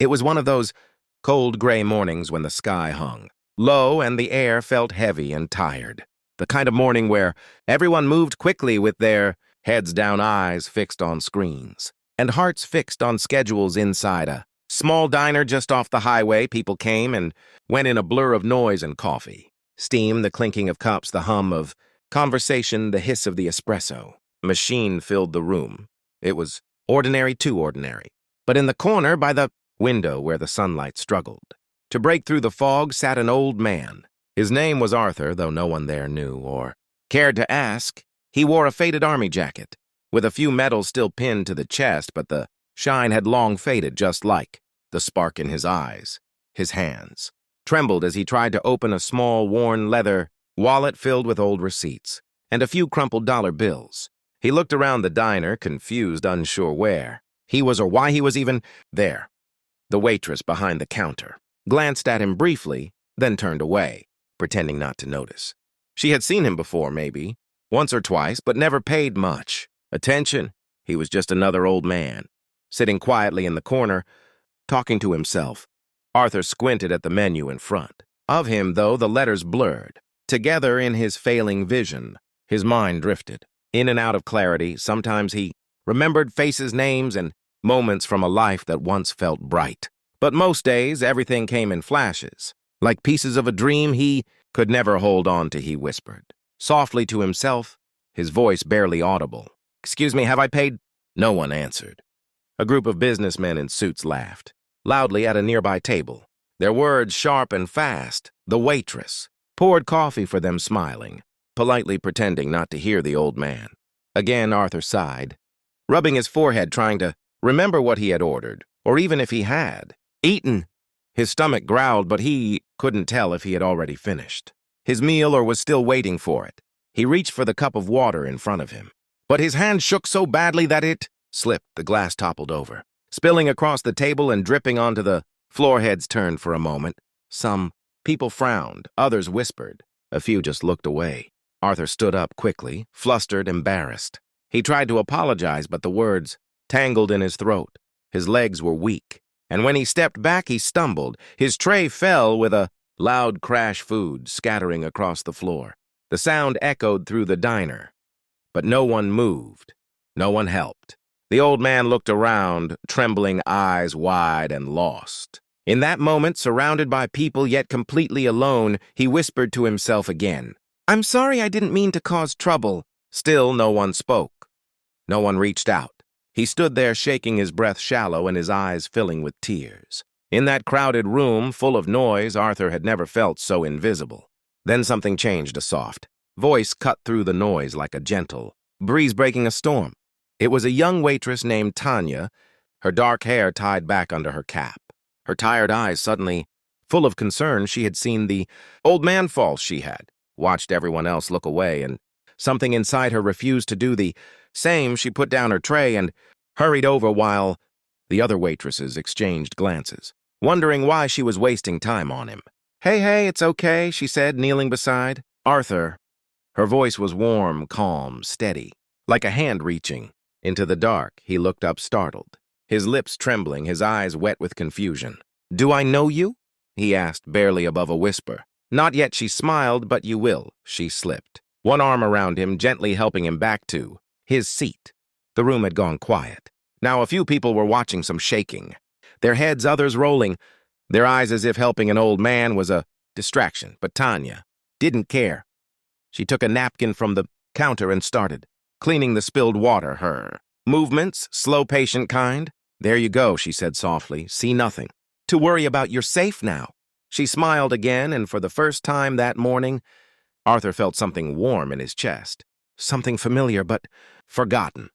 It was one of those cold gray mornings when the sky hung low and the air felt heavy and tired. The kind of morning where everyone moved quickly with their heads down, eyes fixed on screens, and hearts fixed on schedules inside a small diner just off the highway. People came and went in a blur of noise and coffee. Steam, the clinking of cups, the hum of conversation, the hiss of the espresso. Machine filled the room. It was ordinary, too ordinary. But in the corner by the window where the sunlight struggled to break through the fog sat an old man. His name was Arthur, though no one there knew or cared to ask. He wore a faded army jacket, with a few medals still pinned to the chest, but the shine had long faded, just like the spark in his eyes. His hands trembled as he tried to open a small, worn leather wallet filled with old receipts and a few crumpled dollar bills. He looked around the diner, confused, unsure where he was or why he was even there. The waitress behind the counter glanced at him briefly, then turned away, pretending not to notice. She had seen him before, maybe, once or twice, but never paid much attention. He was just another old man, sitting quietly in the corner, talking to himself. Arthur squinted at the menu in front of him, though the letters blurred together in his failing vision. His mind drifted in and out of clarity. Sometimes he remembered faces, names, and moments from a life that once felt bright. But most days, everything came in flashes, like pieces of a dream he could never hold on to. He whispered softly to himself, his voice barely audible. "Excuse me, have I paid?" No one answered. A group of businessmen in suits laughed loudly at a nearby table, their words sharp and fast. The waitress poured coffee for them, smiling, politely pretending not to hear the old man. Again, Arthur sighed, rubbing his forehead, trying to remember what he had ordered, or even if he had eaten. His stomach growled, but he couldn't tell if he had already finished his meal or was still waiting for it. He reached for the cup of water in front of him, but his hand shook so badly that it slipped. The glass toppled over, spilling across the table and dripping onto the floor. Heads turned for a moment. Some people frowned, others whispered, a few just looked away. Arthur stood up quickly, flustered, embarrassed. He tried to apologize, but the words tangled in his throat. His legs were weak, and when he stepped back, he stumbled. His tray fell with a loud crash, food scattering across the floor. The sound echoed through the diner, but no one moved. No one helped. The old man looked around, trembling, eyes wide and lost. In that moment, surrounded by people yet completely alone, he whispered to himself again, "I'm sorry, I didn't mean to cause trouble." Still, no one spoke. No one reached out. He stood there, shaking his breath shallow and his eyes filling with tears. In that crowded room, full of noise, Arthur had never felt so invisible. Then something changed. A soft voice cut through the noise like a gentle breeze breaking a storm. It was a young waitress named Tanya, her dark hair tied back under her cap. Her tired eyes suddenly full of concern. She had seen the old man fall. She had watched everyone else look away, and something inside her refused to do the same. She put down her tray and hurried over while the other waitresses exchanged glances, wondering why she was wasting time on him. Hey, it's okay," she said, kneeling beside Arthur. Her voice was warm, calm, steady, like a hand reaching into the dark. He looked up, startled, his lips trembling, his eyes wet with confusion. "Do I know you?" he asked, barely above a whisper. "Not yet," she smiled, "but you will." She slipped one arm around him, gently helping him back to his seat. The room had gone quiet. Now a few people were watching, some shaking their heads, others rolling their eyes as if helping an old man was a distraction. But Tanya didn't care. She took a napkin from the counter and started cleaning the spilled water, her movements slow, patient kind. "There you go," she said softly. "See nothing to worry about. You're safe now." She smiled again, and for the first time that morning, Arthur felt something warm in his chest, something familiar but forgotten.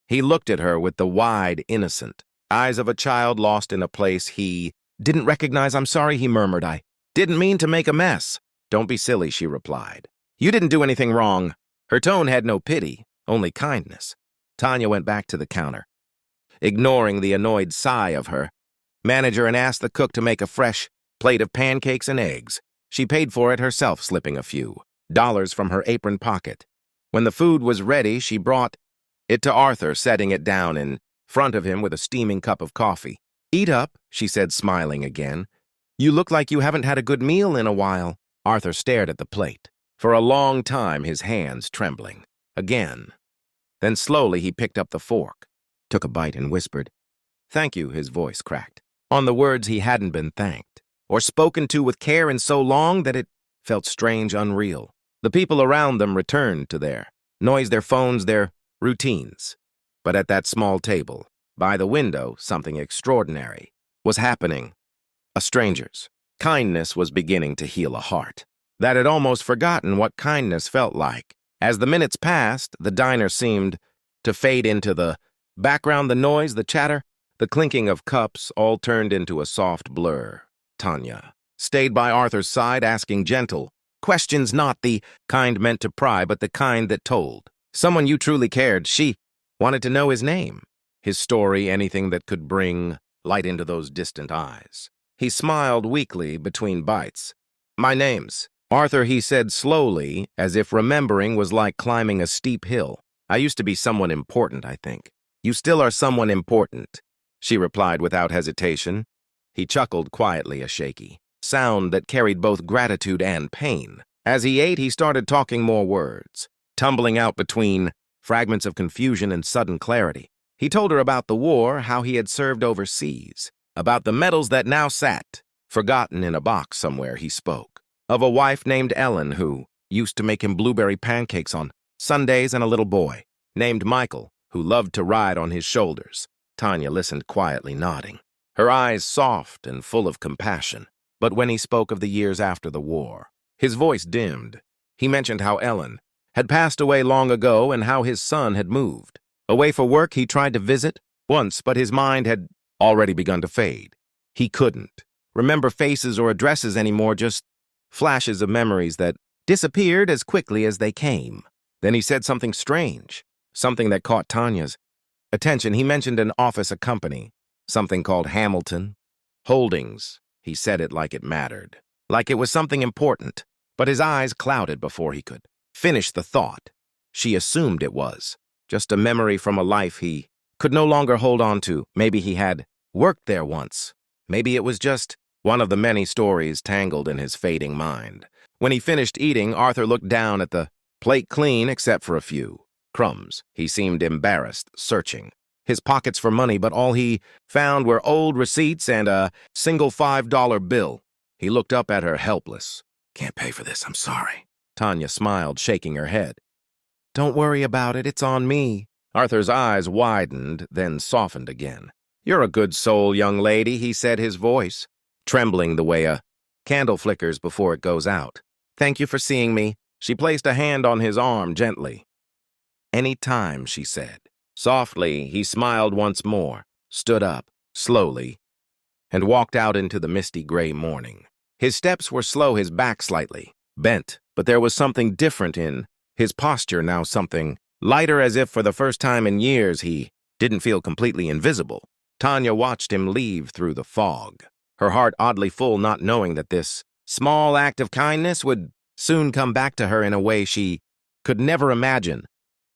He looked at her with the wide, innocent eyes of a child lost in a place he didn't recognize. "I'm sorry," he murmured. "I didn't mean to make a mess." "Don't be silly," she replied. "You didn't do anything wrong." Her tone had no pity, only kindness. Tanya went back to the counter, ignoring the annoyed sigh of her manager, and asked the cook to make a fresh plate of pancakes and eggs. She paid for it herself, slipping a few dollars from her apron pocket. When the food was ready, she brought it to Arthur, setting it down in front of him with a steaming cup of coffee. Eat up, she said, smiling again. You look like you haven't had a good meal in a while. Arthur stared at the plate. For a long time, his hands trembling. Again. Then slowly he picked up the fork, took a bite and whispered, "Thank you," his voice cracked. On the words he hadn't been thanked, or spoken to with care in so long that it felt strange, unreal. The people around them returned to their noise, their phones, their routines. But at that small table, by the window, something extraordinary was happening. A stranger's kindness was beginning to heal a heart that had almost forgotten what kindness felt like. As the minutes passed, the diner seemed to fade into the background. The noise, the chatter, the clinking of cups all turned into a soft blur. Tanya stayed by Arthur's side, asking gentle questions, not the kind meant to pry, but the kind that told. Someone you truly cared. She wanted to know his name, his story, anything that could bring light into those distant eyes. He smiled weakly between bites. "My name's Arthur," he said slowly, as if remembering was like climbing a steep hill. "I used to be someone important, I think." "You still are someone important," she replied without hesitation. He chuckled quietly, a shaky sound that carried both gratitude and pain. As he ate, he started talking more words, tumbling out between fragments of confusion and sudden clarity. He told her about the war, how he had served overseas, about the medals that now sat forgotten in a box somewhere. He spoke of a wife named Ellen who used to make him blueberry pancakes on Sundays, and a little boy named Michael who loved to ride on his shoulders. Tanya listened quietly, nodding, her eyes soft and full of compassion. But when he spoke of the years after the war, his voice dimmed. He mentioned how Ellen had passed away long ago and how his son had moved. Away for work, he tried to visit once, but his mind had already begun to fade. He couldn't remember faces or addresses anymore, just flashes of memories that disappeared as quickly as they came. Then he said something strange, something that caught Tanya's attention. He mentioned an office, a company, something called Hamilton Holdings. He said it like it mattered, like it was something important, but his eyes clouded before he could finish the thought. She assumed it was just a memory from a life he could no longer hold on to. Maybe he had worked there once. Maybe it was just one of the many stories tangled in his fading mind. When he finished eating, Arthur looked down at the plate, clean except for a few crumbs. He seemed embarrassed, searching his pockets for money, but all he found were old receipts and a single $5 bill. He looked up at her, helpless. "Can't pay for this, I'm sorry." Tanya smiled, shaking her head. "Don't worry about it, it's on me." Arthur's eyes widened, then softened again. "You're a good soul, young lady," he said, his voice trembling the way a candle flickers before it goes out. "Thank you for seeing me." She placed a hand on his arm gently. "Any time," she said. Softly, he smiled once more, stood up, slowly, and walked out into the misty gray morning. His steps were slow, his back slightly bent, but there was something different in his posture now, something lighter, as if for the first time in years he didn't feel completely invisible. Tanya watched him leave through the fog, her heart oddly full, not knowing that this small act of kindness would soon come back to her in a way she could never imagine.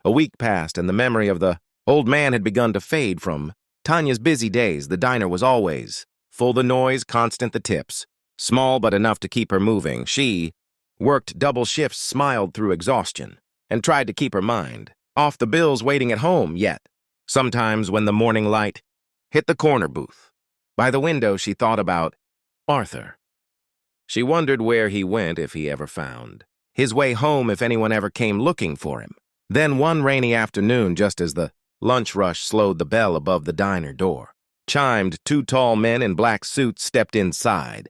A week passed, and the memory of the old man had begun to fade from Tanya's busy days. The diner was always full, the noise constant, the tips small but enough to keep her moving. She worked double shifts, smiled through exhaustion, and tried to keep her mind off the bills waiting at home. Yet, sometimes when the morning light hit the corner booth by the window, she thought about Arthur. She wondered where he went, if he ever found his way home, if anyone ever came looking for him. Then one rainy afternoon, just as the lunch rush slowed, the bell above the diner door chimed. Two tall men in black suits stepped inside.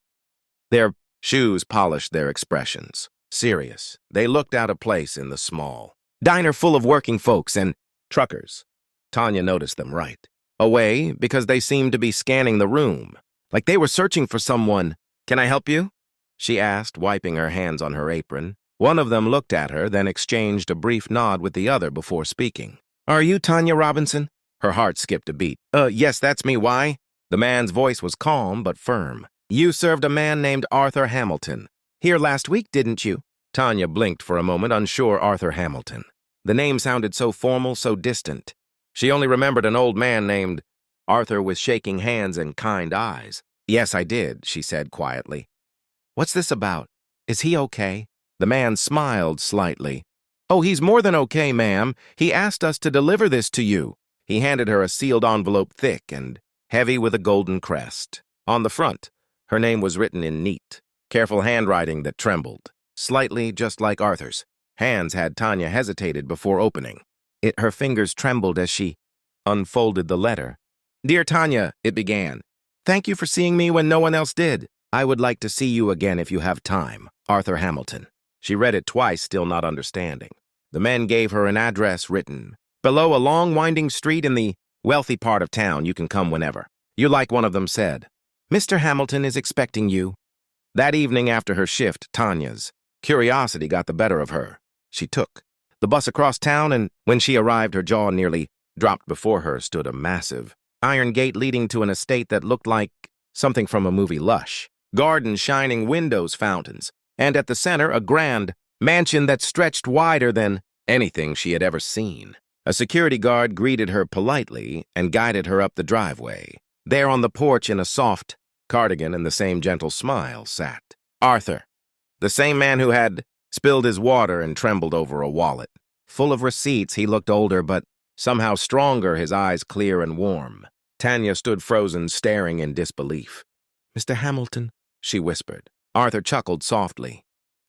Their shoes polished their expressions serious. They looked out of place in the small diner full of working folks and truckers. Tanya noticed them right away because they seemed to be scanning the room, like they were searching for someone. "Can I help you?" she asked, wiping her hands on her apron. One of them looked at her, then exchanged a brief nod with the other before speaking. "Are you Tanya Robinson?" Her heart skipped a beat. Yes, that's me. Why?" The man's voice was calm but firm. "You served a man named Arthur Hamilton here last week, didn't you?" Tanya blinked for a moment, unsure. Arthur Hamilton. The name sounded so formal, so distant. She only remembered an old man named Arthur was shaking hands and kind eyes. "Yes, I did," she said quietly. "What's this about? Is he okay?" The man smiled slightly. "Oh, he's more than okay, ma'am. He asked us to deliver this to you." He handed her a sealed envelope thick and heavy with a golden crest. On the front, her name was written in neat, careful handwriting that trembled, slightly just like Arthur's. Hands had Tanya hesitated before opening. Her fingers trembled as she unfolded the letter. "Dear Tanya," it began. "Thank you for seeing me when no one else did. I would like to see you again if you have time. Arthur Hamilton." She read it twice, still not understanding. The men gave her an address written below a long winding street in the wealthy part of town. You can come whenever you like, one of them said. "Mr. Hamilton is expecting you." That evening after her shift, Tanya's curiosity got the better of her. She took the bus across town, and when she arrived, her jaw nearly dropped. Before her stood a massive iron gate leading to an estate that looked like something from a movie. Lush gardens, shining windows, fountains, and at the center a grand mansion that stretched wider than anything she had ever seen. A security guard greeted her politely and guided her up the driveway. There on the porch, in a soft cardigan and the same gentle smile, sat Arthur, the same man who had spilled his water and trembled over a wallet. Full of receipts, he looked older but somehow stronger, his eyes clear and warm. Tanya stood frozen, staring in disbelief. "Mr. Hamilton," she whispered. Arthur chuckled softly.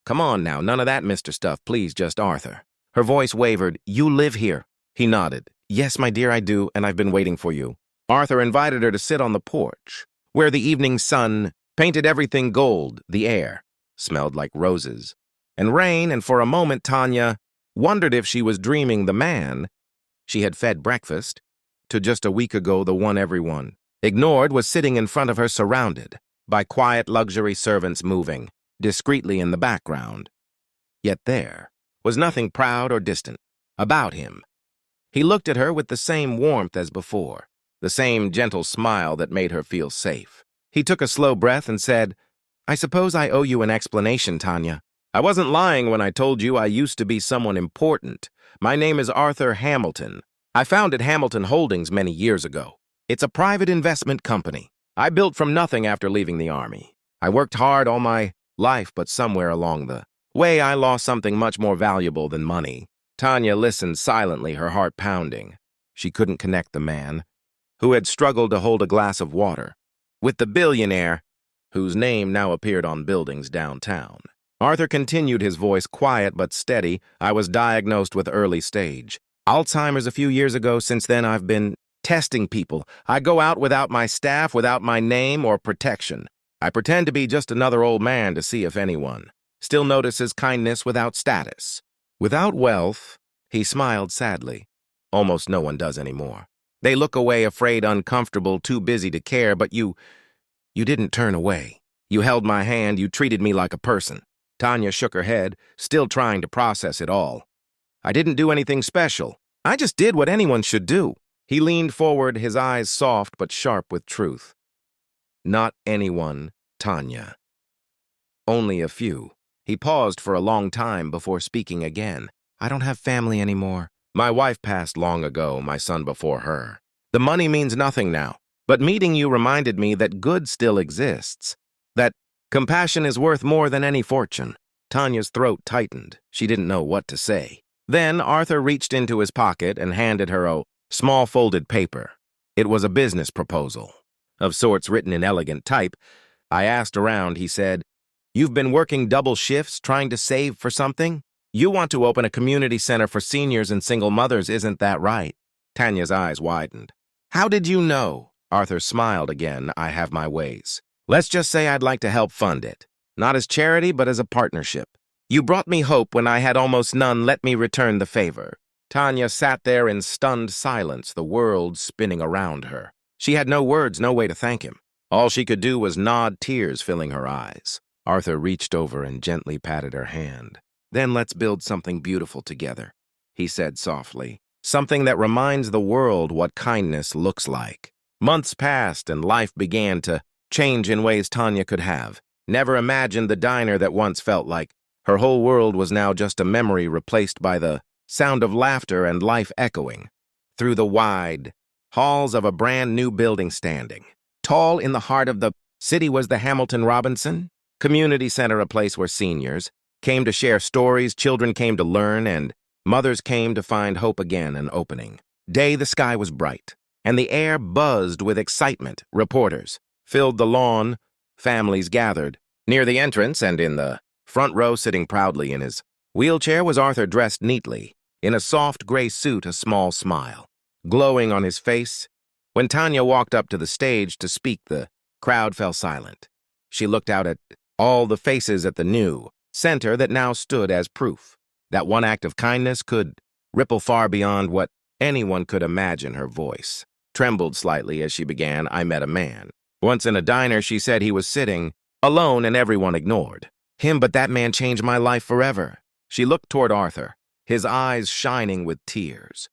"Come on now, none of that Mr. stuff, please, just Arthur." Her voice wavered. "You live here?" He nodded. "Yes, my dear, I do, and I've been waiting for you." Arthur invited her to sit on the porch, where the evening sun painted everything gold. The air smelled like roses and rain, and for a moment Tanya wondered if she was dreaming. The man she had fed breakfast to just a week ago, the one everyone ignored, was sitting in front of her, surrounded by quiet luxury servants moving discreetly in the background. Yet there was nothing proud or distant about him. He looked at her with the same warmth as before, the same gentle smile that made her feel safe. He took a slow breath and said, "I suppose I owe you an explanation, Tanya. I wasn't lying when I told you I used to be someone important. My name is Arthur Hamilton. I founded Hamilton Holdings many years ago. It's a private investment company I built from nothing after leaving the Army. I worked hard all my life, but somewhere along the way I lost something much more valuable than money." Tanya listened silently, her heart pounding. She couldn't connect the man who had struggled to hold a glass of water with the billionaire whose name now appeared on buildings downtown. Arthur continued, his voice quiet but steady. "I was diagnosed with early stage Alzheimer's a few years ago. Since then, I've been testing people. I go out without my staff, without my name or protection. I pretend to be just another old man to see if anyone still notices kindness without status, without wealth." He smiled sadly. "Almost no one does anymore. They look away, afraid, uncomfortable, too busy to care. But you didn't turn away. You held my hand. You treated me like a person." Tanya shook her head, still trying to process it all. "I didn't do anything special. I just did what anyone should do." He leaned forward, his eyes soft but sharp with truth. "Not anyone, Tanya. Only a few." He paused for a long time before speaking again. "I don't have family anymore. My wife passed long ago, my son before her. The money means nothing now. But meeting you reminded me that good still exists, that compassion is worth more than any fortune." Tanya's throat tightened. She didn't know what to say. Then Arthur reached into his pocket and handed her a small folded paper. It was a business proposal, of sorts, written in elegant type. "I asked around," he said. "You've been working double shifts trying to save for something? You want to open a community center for seniors and single mothers, isn't that right?" Tanya's eyes widened. "How did you know?" Arthur smiled again. "I have my ways. Let's just say I'd like to help fund it. Not as charity, but as a partnership. You brought me hope when I had almost none. Let me return the favor." Tanya sat there in stunned silence, the world spinning around her. She had no words, no way to thank him. All she could do was nod, tears filling her eyes. Arthur reached over and gently patted her hand. "Then let's build something beautiful together," he said softly. "Something that reminds the world what kindness looks like." Months passed and life began to change in ways Tanya could have never imagined. The diner that once felt like her whole world was now just a memory, replaced by the sound of laughter and life echoing through the wide halls of a brand new building standing. Tall in the heart of the city was the Hamilton Robinson Community Center, a place where seniors came to share stories, children came to learn, and mothers came to find hope again and opening. The sky was bright, and the air buzzed with excitement. Reporters filled the lawn, families gathered. Near the entrance and in the front row, sitting proudly in his wheelchair, was Arthur, dressed neatly, in a soft gray suit, a small smile glowing on his face. When Tanya walked up to the stage to speak, the crowd fell silent. She looked out at all the faces at the new center that now stood as proof that one act of kindness could ripple far beyond what anyone could imagine. Her voice trembled slightly as she began, "I met a man once in a diner," she said. "He was sitting alone and everyone ignored him, but that man changed my life forever." She looked toward Arthur, his eyes shining with tears.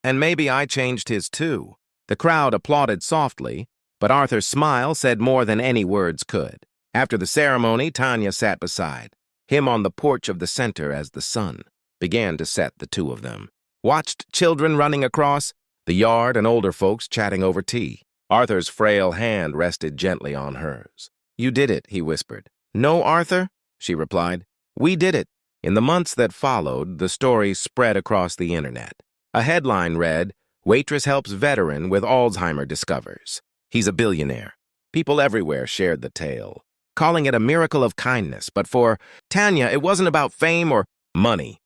"And maybe I changed his too." The crowd applauded softly, but Arthur's smile said more than any words could. After the ceremony, Tanya sat beside him on the porch of the center as the sun began to set. The two of them watched children running across the yard and older folks chatting over tea. Arthur's frail hand rested gently on hers. "You did it," he whispered. "No, Arthur," she replied. "We did it." In the months that followed, the story spread across the internet. A headline read, "Waitress helps veteran with Alzheimer discovers he's a billionaire." People everywhere shared the tale, calling it a miracle of kindness. But for Tanya, it wasn't about fame or money.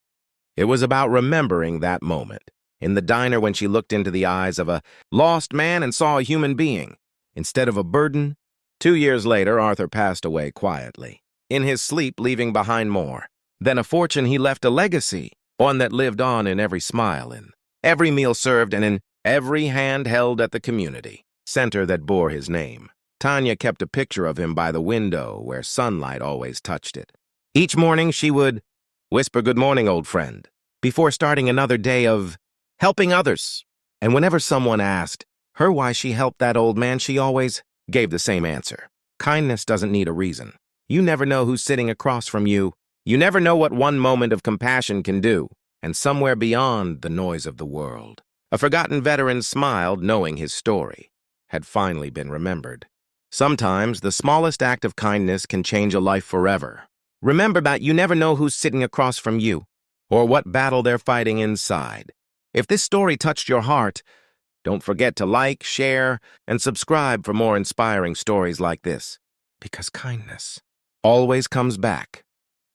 It was about remembering that moment in the diner when she looked into the eyes of a lost man and saw a human being instead of a burden. 2 years later, Arthur passed away quietly, in his sleep, leaving behind more than a fortune. He left a legacy, one that lived on in every smile, in every meal served, and in every hand held at the community center that bore his name. Tanya kept a picture of him by the window where sunlight always touched it. Each morning she would whisper, "Good morning, old friend," before starting another day of helping others. And whenever someone asked her why she helped that old man, she always gave the same answer: kindness doesn't need a reason. You never know who's sitting across from you. You never know what one moment of compassion can do. And somewhere beyond the noise of the world, a forgotten veteran smiled, knowing his story had finally been remembered. Sometimes the smallest act of kindness can change a life forever. Remember that you never know who's sitting across from you or what battle they're fighting inside. If this story touched your heart, don't forget to like, share, and subscribe for more inspiring stories like this, because kindness always comes back.